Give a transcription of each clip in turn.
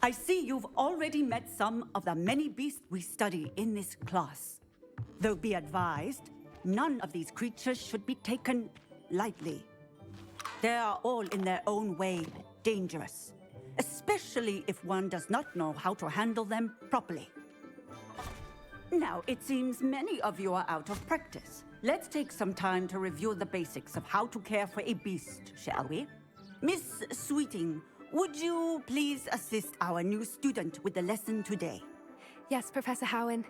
I see you've already met some of the many beasts we study in this class. Though be advised, none of these creatures should be taken lightly. They are all in their own way dangerous, especially if one does not know how to handle them properly. Now, it seems many of you are out of practice. Let's take some time to review the basics of how to care for a beast, shall we? Miss Sweeting, would you please assist our new student with the lesson today? Yes, Professor Howen.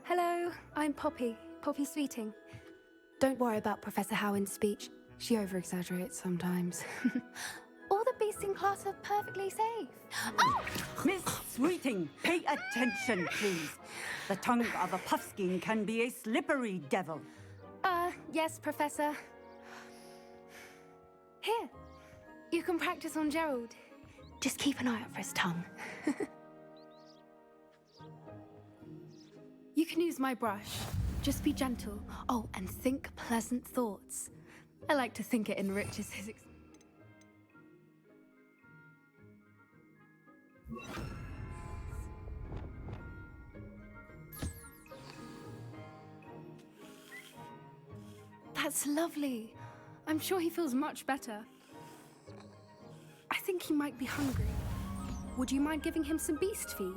Hello, I'm Poppy Sweeting. Don't worry about Professor Howen's speech. She over-exaggerates sometimes. All the beasts in class are perfectly safe. Oh! Miss Sweeting, pay attention, please. The tongue of a puffskein can be a slippery devil. Yes, Professor. Here, you can practice on Gerald. Just keep an eye out for his tongue. You can use my brush. Just be gentle. Oh, and think pleasant thoughts. I like to think it enriches his That's lovely. I'm sure he feels much better. I think he might be hungry. Would you mind giving him some beast feed?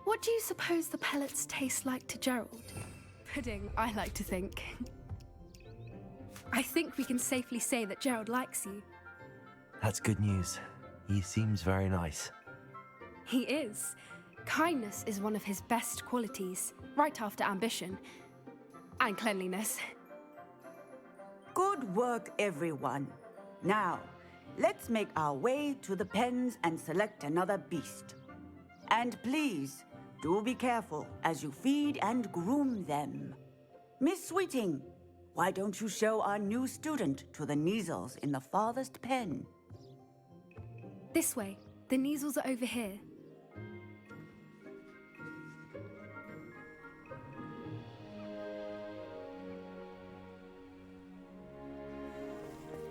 What do you suppose the pellets taste like to Gerald? Pudding, I like to think. I think we can safely say that Gerald likes you. That's good news. He seems very nice. He is. Kindness is one of his best qualities, right after ambition. And cleanliness. Good work, everyone. Now, let's make our way to the pens and select another beast. And please, do be careful as you feed and groom them. Miss Sweeting, why don't you show our new student to the Neasels in the farthest pen? This way. The Neasels are over here.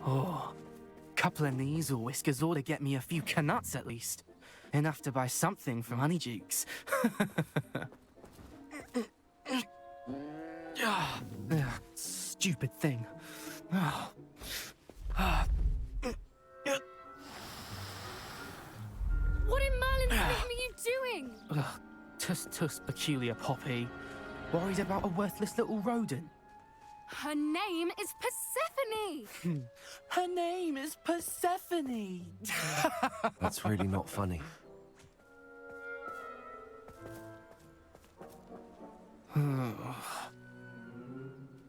Oh, couple of Neasel whiskers ought to get me a few canuts at least. Enough to buy something from Honeydukes. Stupid thing. What in Merlin's name are you doing? Tuss, peculiar Poppy. Worried about a worthless little rodent. Her name is Persephone! Her name is Persephone! That's really not funny.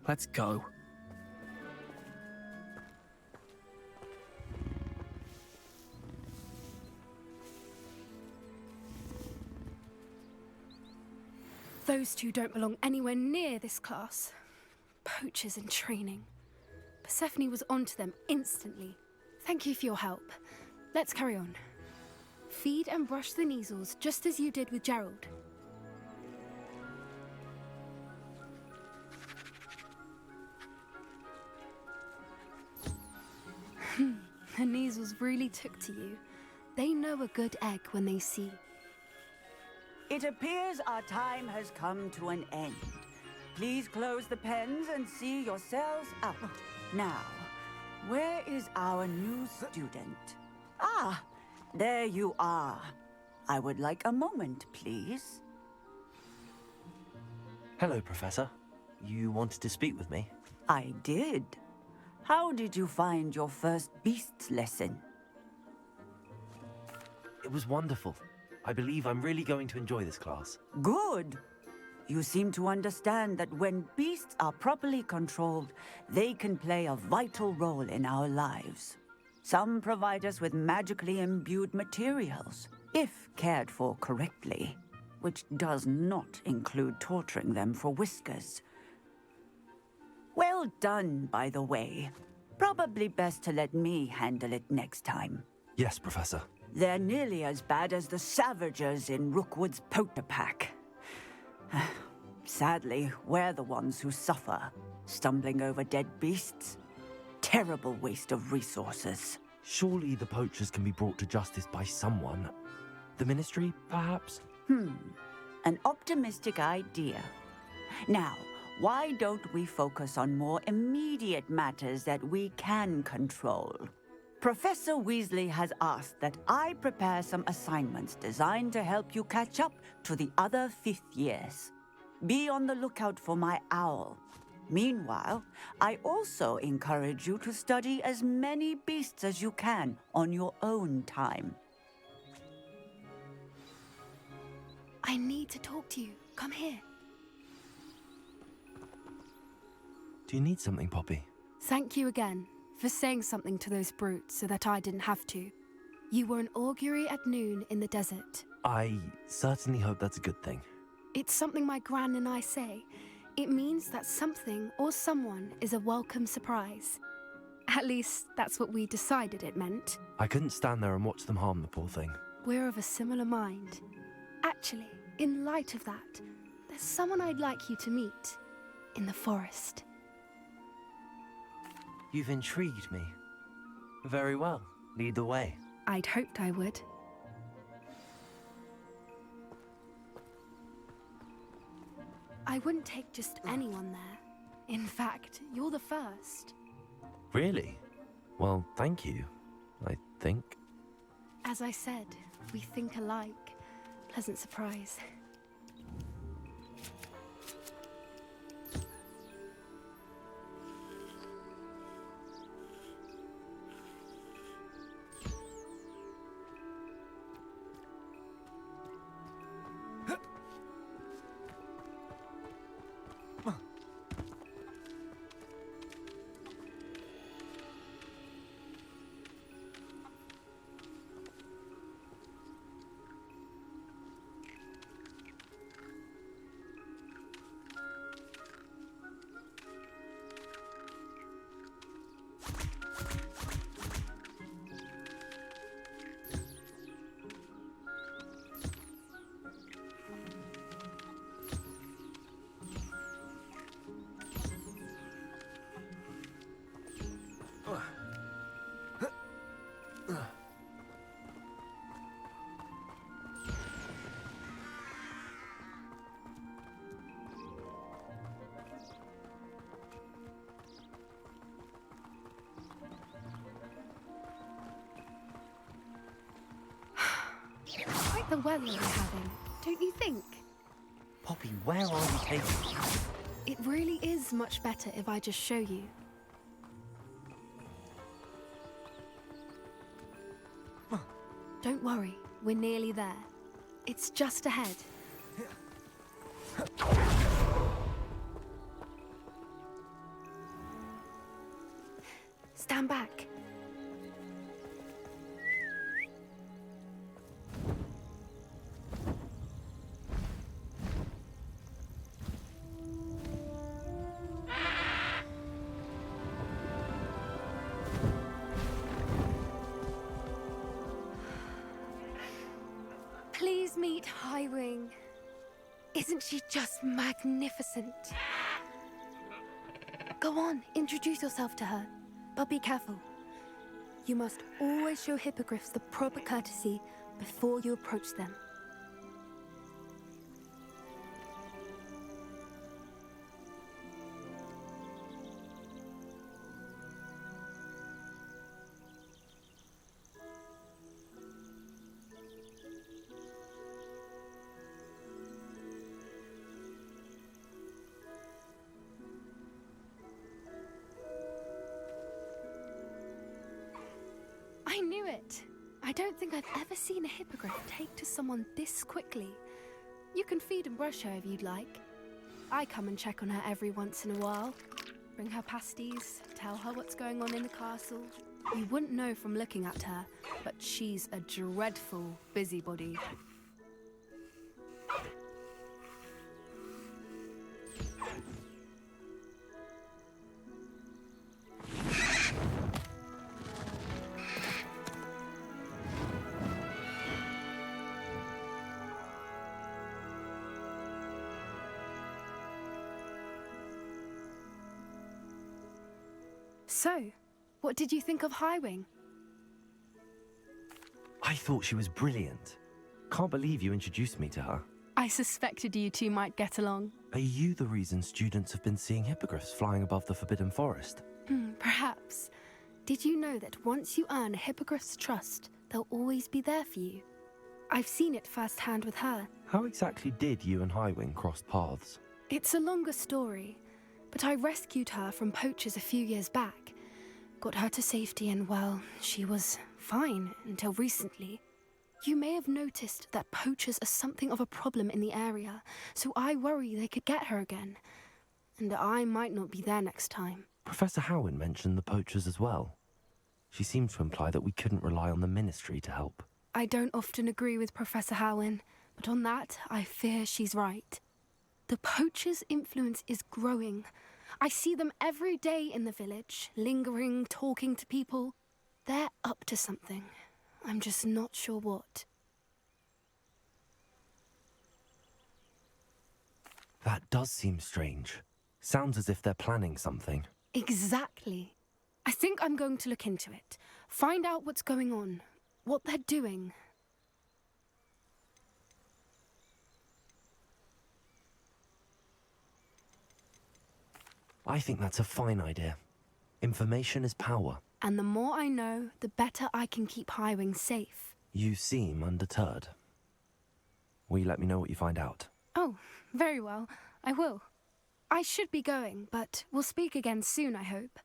Let's go. Those two don't belong anywhere near this class. Poachers in training. Persephone was onto them instantly. Thank you for your help. Let's carry on. Feed and brush the Neasels just as you did with Gerald. The Neasels really took to you. They know a good egg when they see. It appears our time has come to an end. Please close the pens and see yourselves out. Now, where is our new student? Ah, there you are. I would like a moment, please. Hello, Professor. You wanted to speak with me? I did. How did you find your first beasts lesson? It was wonderful. I believe I'm really going to enjoy this class. Good. You seem to understand that when beasts are properly controlled, they can play a vital role in our lives. Some provide us with magically imbued materials, if cared for correctly, which does not include torturing them for whiskers. Well done, by the way. Probably best to let me handle it next time. Yes, Professor. They're nearly as bad as the Savagers in Rookwood's Poker Pack. Sadly, we're the ones who suffer, stumbling over dead beasts. Terrible waste of resources. Surely the poachers can be brought to justice by someone. The Ministry, perhaps? An optimistic idea. Now, why don't we focus on more immediate matters that we can control? Professor Weasley has asked that I prepare some assignments designed to help you catch up to the other fifth years. Be on the lookout for my owl. Meanwhile, I also encourage you to study as many beasts as you can on your own time. I need to talk to you. Come here. Do you need something, Poppy? Thank you again for saying something to those brutes so that I didn't have to. You were an augury at noon in the desert. I certainly hope that's a good thing. It's something my gran and I say. It means that something or someone is a welcome surprise. At least, that's what we decided it meant. I couldn't stand there and watch them harm the poor thing. We're of a similar mind. Actually, in light of that, there's someone I'd like you to meet in the forest. You've intrigued me. Very well. Lead the way. I'd hoped I would. I wouldn't take just anyone there. In fact, you're the first. Really? Well, thank you, I think. As I said, we think alike. Pleasant surprise. Quite the weather we're having, don't you think? Poppy, where are we taking you? It really is much better if I just show you. Don't worry, we're nearly there. It's just ahead. Stand back. Please meet Highwing. Isn't she just magnificent? Go on, introduce yourself to her. But be careful. You must always show hippogriffs the proper courtesy before you approach them. I knew it! I don't think I've ever seen a hippogriff take to someone this quickly. You can feed and brush her if you'd like. I come and check on her every once in a while. Bring her pasties, tell her what's going on in the castle. You wouldn't know from looking at her, but she's a dreadful busybody. So, what did you think of Highwing? I thought she was brilliant. Can't believe you introduced me to her. I suspected you two might get along. Are you the reason students have been seeing hippogriffs flying above the Forbidden Forest? Perhaps. Did you know that once you earn a hippogriff's trust, they'll always be there for you? I've seen it firsthand with her. How exactly did you and Highwing cross paths? It's a longer story, but I rescued her from poachers a few years back. Got her to safety and, well, she was fine until recently. You may have noticed that poachers are something of a problem in the area, so I worry they could get her again. And I might not be there next time. Professor Howin mentioned the poachers as well. She seemed to imply that we couldn't rely on the Ministry to help. I don't often agree with Professor Howin, but on that, I fear she's right. The poachers' influence is growing. I see them every day in the village, lingering, talking to people. They're up to something. I'm just not sure what. That does seem strange. Sounds as if they're planning something. Exactly. I think I'm going to look into it. Find out what's going on, what they're doing. I think that's a fine idea. Information is power. And the more I know, the better I can keep Highwing safe. You seem undeterred. Will you let me know what you find out? Oh, very well. I will. I should be going, but we'll speak again soon, I hope.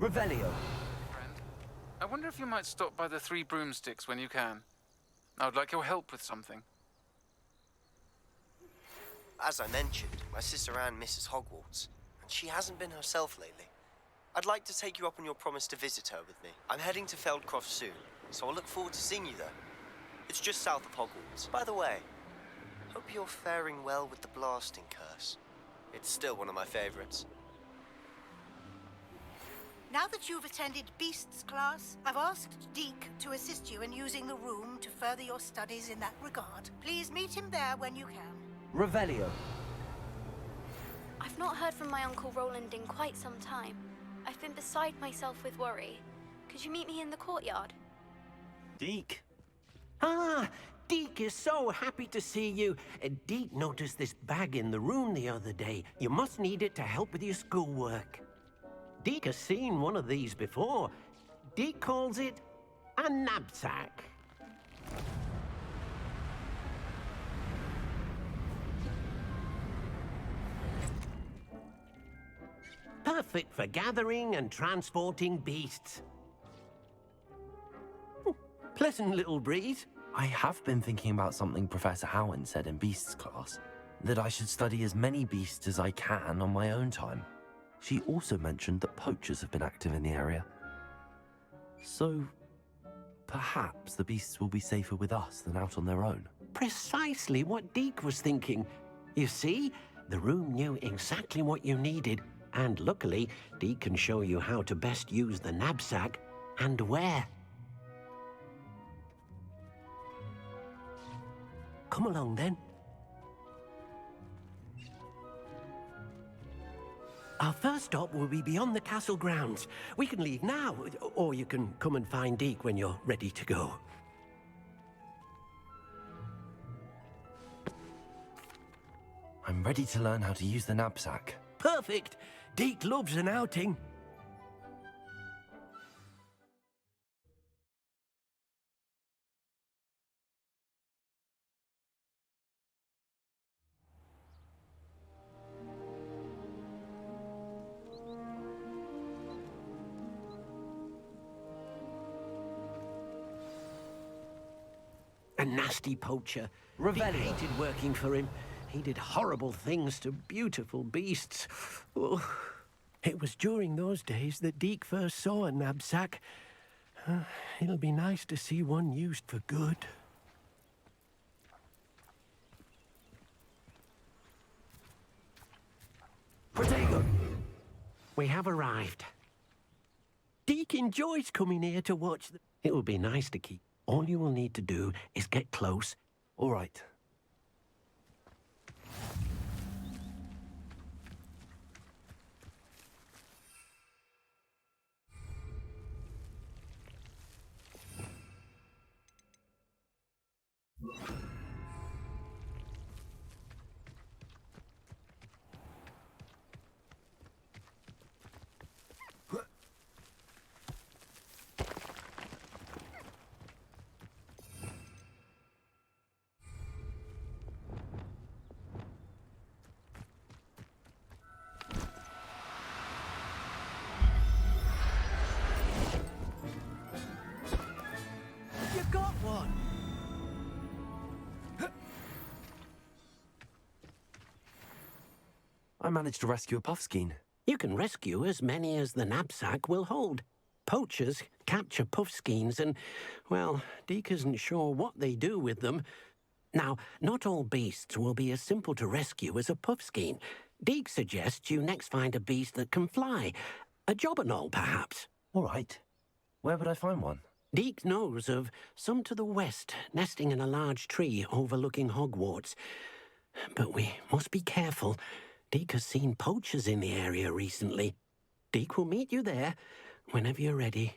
Revelio. Friend, I wonder if you might stop by the Three Broomsticks when you can. I would like your help with something. As I mentioned, my sister Anne misses Hogwarts, and she hasn't been herself lately. I'd like to take you up on your promise to visit her with me. I'm heading to Feldcroft soon, so I'll look forward to seeing you there. It's just south of Hogwarts. By the way, hope you're faring well with the blasting curse. It's still one of my favorites. Now that you've attended Beasts class, I've asked Deke to assist you in using the room to further your studies in that regard. Please meet him there when you can. Revelio. I've not heard from my Uncle Roland in quite some time. I've been beside myself with worry. Could you meet me in the courtyard? Deke. Ah, Deke is so happy to see you. Deke noticed this bag in the room the other day. You must need it to help with your schoolwork. Deke has seen one of these before. Deke calls it a knapsack. Perfect for gathering and transporting beasts. Pleasant little breeze. I have been thinking about something Professor Howin said in Beasts class. That I should study as many beasts as I can on my own time. She also mentioned that poachers have been active in the area. So, perhaps the beasts will be safer with us than out on their own. Precisely what Deke was thinking. You see, the room knew exactly what you needed, and luckily, Deke can show you how to best use the knapsack and where. Come along then. Our first stop will be beyond the castle grounds. We can leave now, or you can come and find Deke when you're ready to go. I'm ready to learn how to use the knapsack. Perfect. Deke loves an outing. A nasty poacher. Deke hated working for him. He did horrible things to beautiful beasts. Oh. It was during those days that Deke first saw a knapsack. It'll be nice to see one used for good. Diagon, we have arrived. Deke enjoys coming here to watch the... It will be nice to keep. All you will need to do is get close. All right. You got one! I managed to rescue a puffskein. You can rescue as many as the knapsack will hold. Poachers capture puffskeins and, well, Deke isn't sure what they do with them. Now, not all beasts will be as simple to rescue as a puffskein. Deke suggests you next find a beast that can fly. A jobberknoll, perhaps. All right. Where would I find one? Deke knows of some to the west, nesting in a large tree overlooking Hogwarts. But we must be careful. Deke has seen poachers in the area recently. Deke will meet you there whenever you're ready.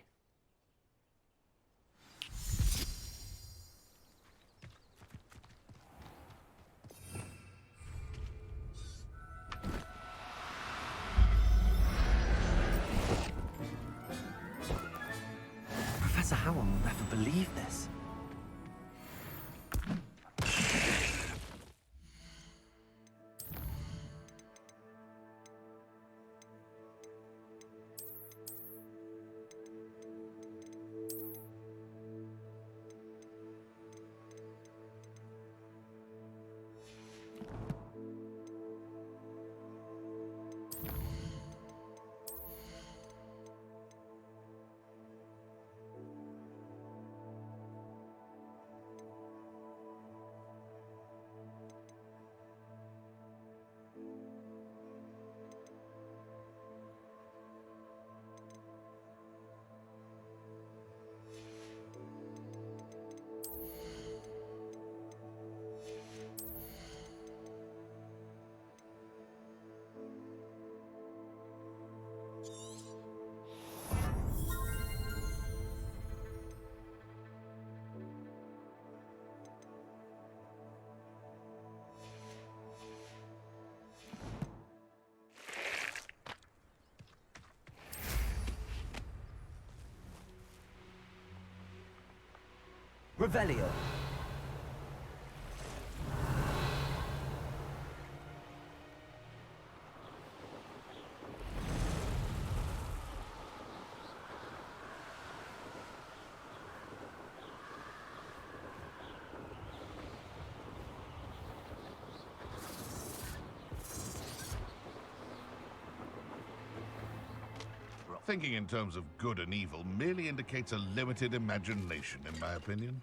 Professor Howell will never believe this. Revelio. Thinking in terms of good and evil merely indicates a limited imagination, in my opinion.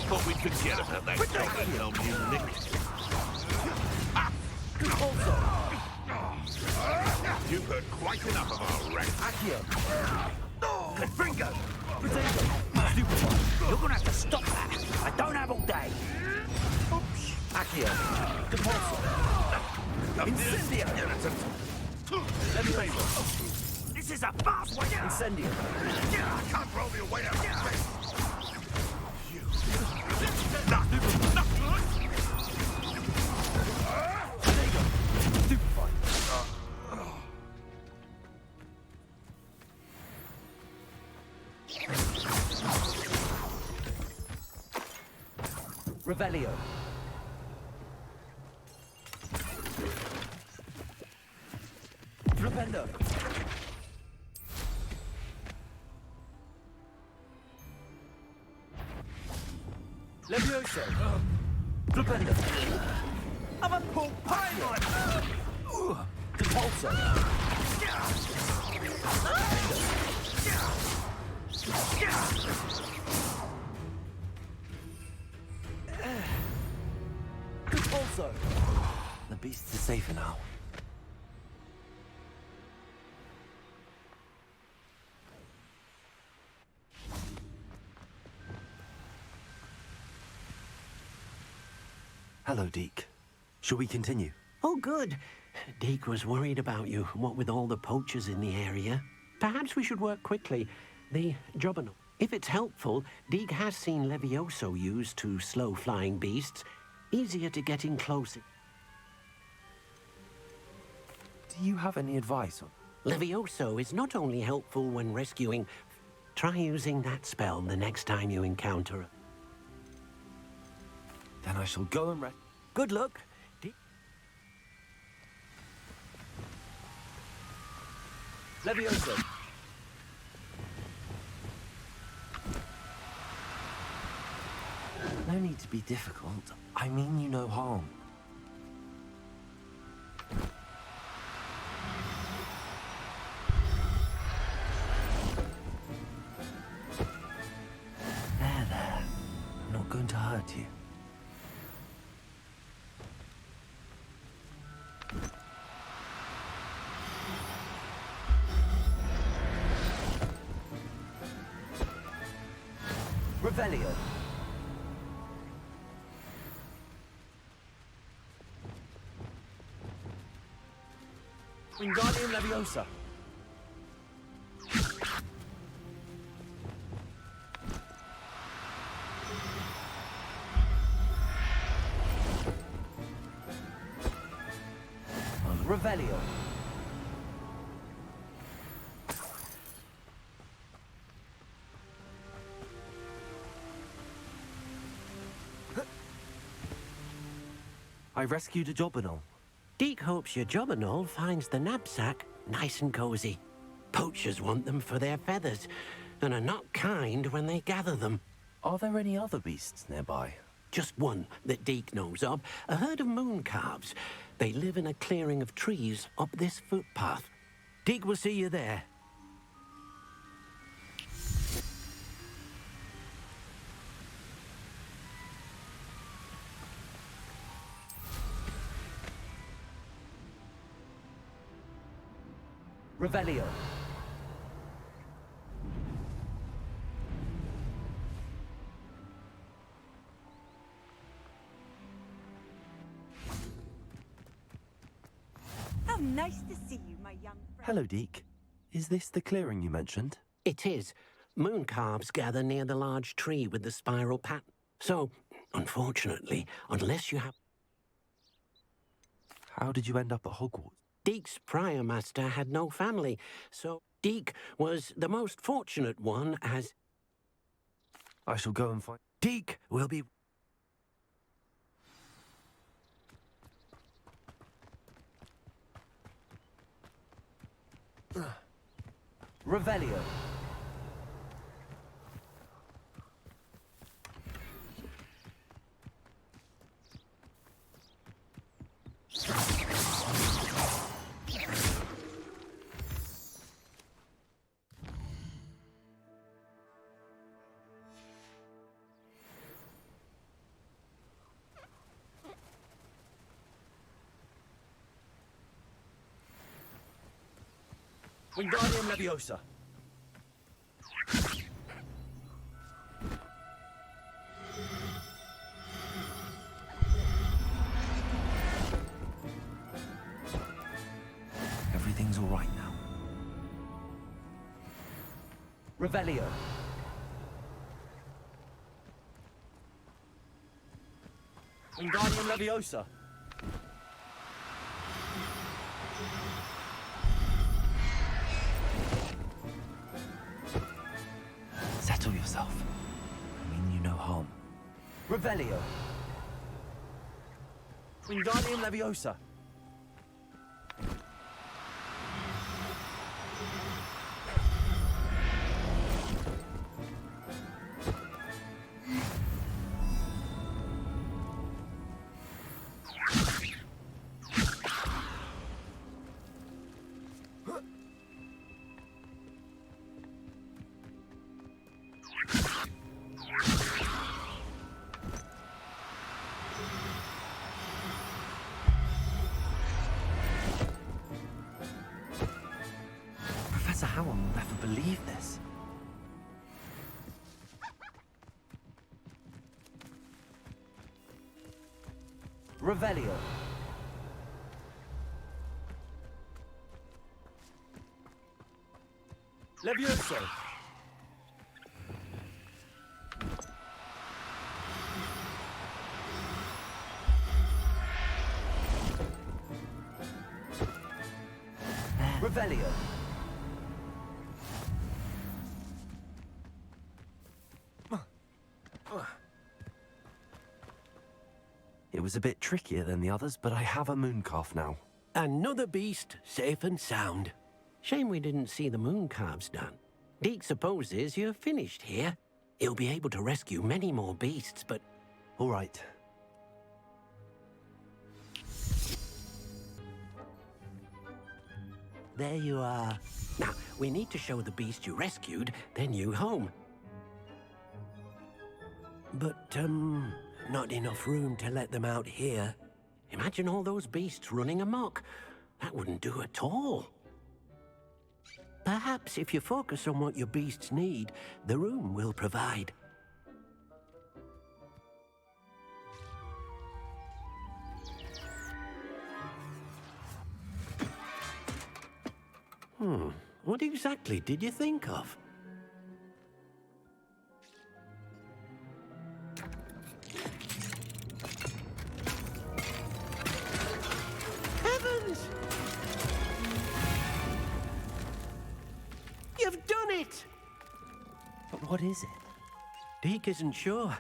Thought we could get about that job and tell me Nick. You've heard quite enough of our wreck. Confringo! Stupid one! You're gonna have to stop that! I don't have all day! Oops! Accio! Compulso! Incendio! Let me favor! This is a fast way out! Incendio. Yeah, I can't roll your way out of this. Not good! There you go. Stupefy. Revelio. Flipendo. Levioso. Flipendo. Avanpo Pilot. Compulso. Compulso. The beasts are safer now. Hello, Deke. Shall we continue? Oh, good. Deke was worried about you, what with all the poachers in the area. Perhaps we should work quickly. The Jobberknoll. If it's helpful, Deke has seen Levioso used to slow flying beasts. Easier to get in close. Do you have any advice on? Levioso is not only helpful when rescuing. Try using that spell the next time you encounter it. Then I shall go and rest. Good luck. Levioso. No need to be difficult. I mean you no harm. There. I'm not going to hurt you. Revelio. Wingardium Leviosa. Revelio. I rescued a Jobberknoll. Deke hopes your Jobberknoll finds the knapsack nice and cozy. Poachers want them for their feathers, and are not kind when they gather them. Are there any other beasts nearby? Just one that Deke knows of, a herd of moon calves. They live in a clearing of trees up this footpath. Deke will see you there. Revelio. How nice to see you, my young friend. Hello, Deke. Is this the clearing you mentioned? It is. Moon calves gather near the large tree with the spiral pattern. So, unfortunately, unless you have... How did you end up at Hogwarts? Deke's prior master had no family, so Deke was the most fortunate one as... I shall go and find... Deke will be... Revelio. Wingardium Leviosa. Everything's all right now. Revelio. Wingardium Leviosa. Settle yourself. I mean you no harm. Revelio. Wingardium Leviosa. Professor Howell will never believe this. Revelio. Levioso. Revelio. It was a bit trickier than the others, but I have a mooncalf now. Another beast, safe and sound. Shame we didn't see the mooncalves done. Deke supposes you're finished here. He'll be able to rescue many more beasts, but... All right. There you are. Now, we need to show the beast you rescued their new home. But, not enough room to let them out here. Imagine all those beasts running amok. That wouldn't do at all. Perhaps if you focus on what your beasts need, the room will provide. What exactly did you think of? Heavens! You've done it! But what is it? Deke isn't sure.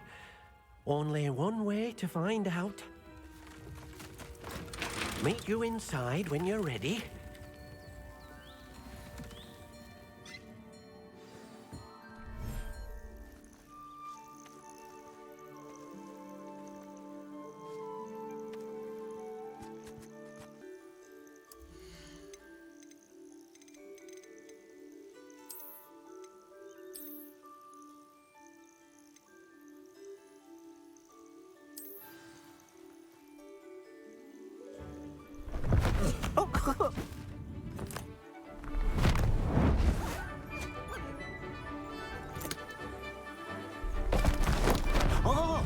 Only one way to find out. Meet you inside when you're ready. Oh!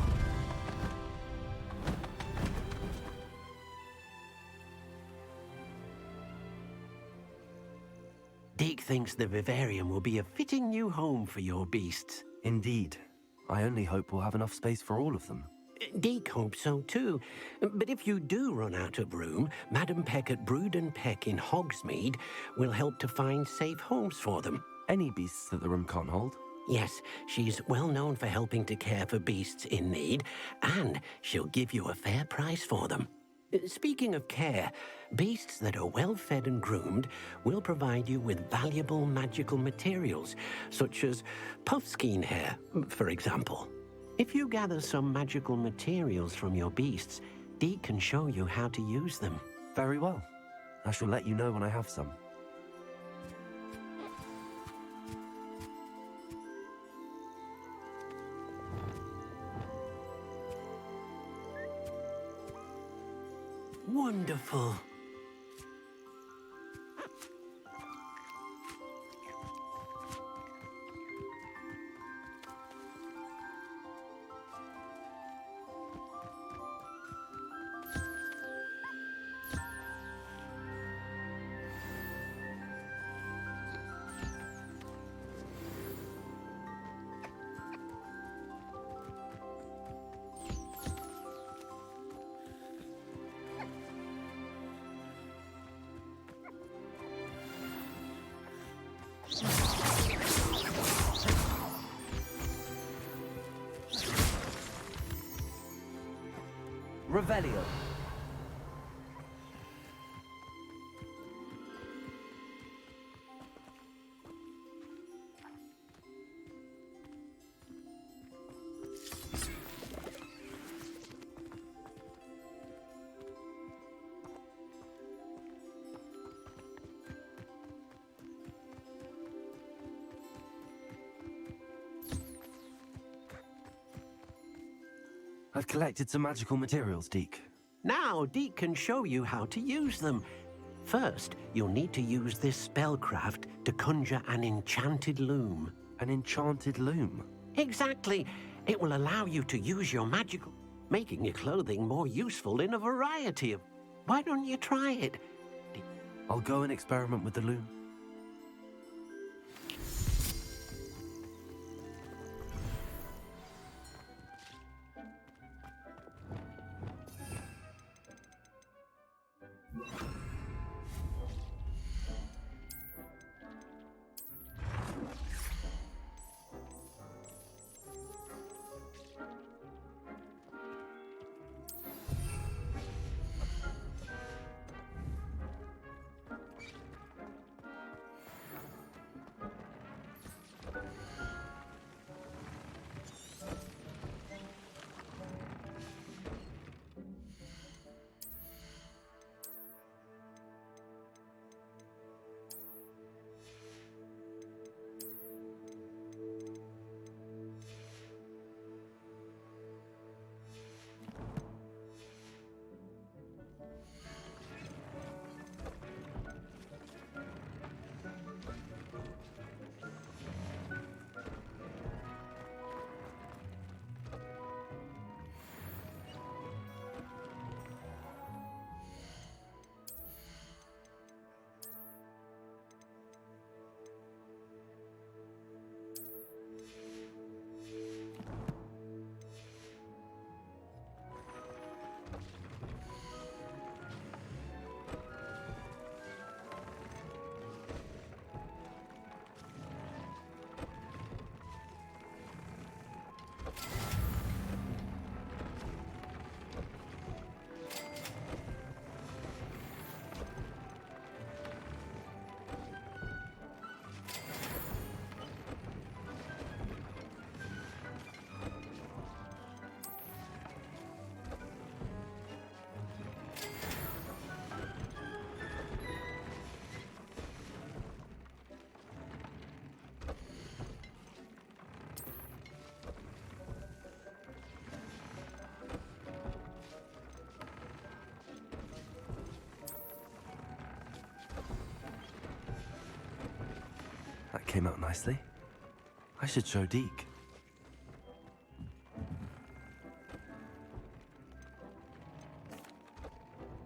Deke thinks the vivarium will be a fitting new home for your beasts. Indeed. I only hope we'll have enough space for all of them. Deke hopes so too. But if you do run out of room, Madam Peck at Brood and Peck in Hogsmeade will help to find safe homes for them. Any beasts that the room can't hold? Yes, she's well known for helping to care for beasts in need, and she'll give you a fair price for them. Speaking of care, beasts that are well fed and groomed will provide you with valuable magical materials, such as puffskein hair, for example. If you gather some magical materials from your beasts, Deke can show you how to use them. Very well. I shall let you know when I have some. Wonderful. Revelio. I've collected some magical materials, Deke. Now, Deke can show you how to use them. First, you'll need to use this spellcraft to conjure an enchanted loom. An enchanted loom? Exactly. It will allow you to use your magical, making your clothing more useful in a variety of... Why don't you try it? I'll go and experiment with the loom. That came out nicely. I should show Deke.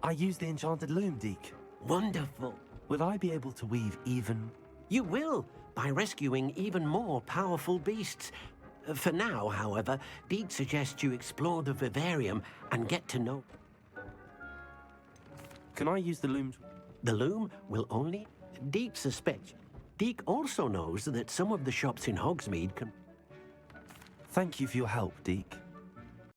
I used the enchanted loom, Deke. Wonderful. Will I be able to weave even... You will, by rescuing even more powerful beasts. For now, however, Deke suggests you explore the vivarium and get to know... Can I use the loom? The loom will only... Deke suspects. Deke also knows that some of the shops in Hogsmeade can... Thank you for your help, Deke.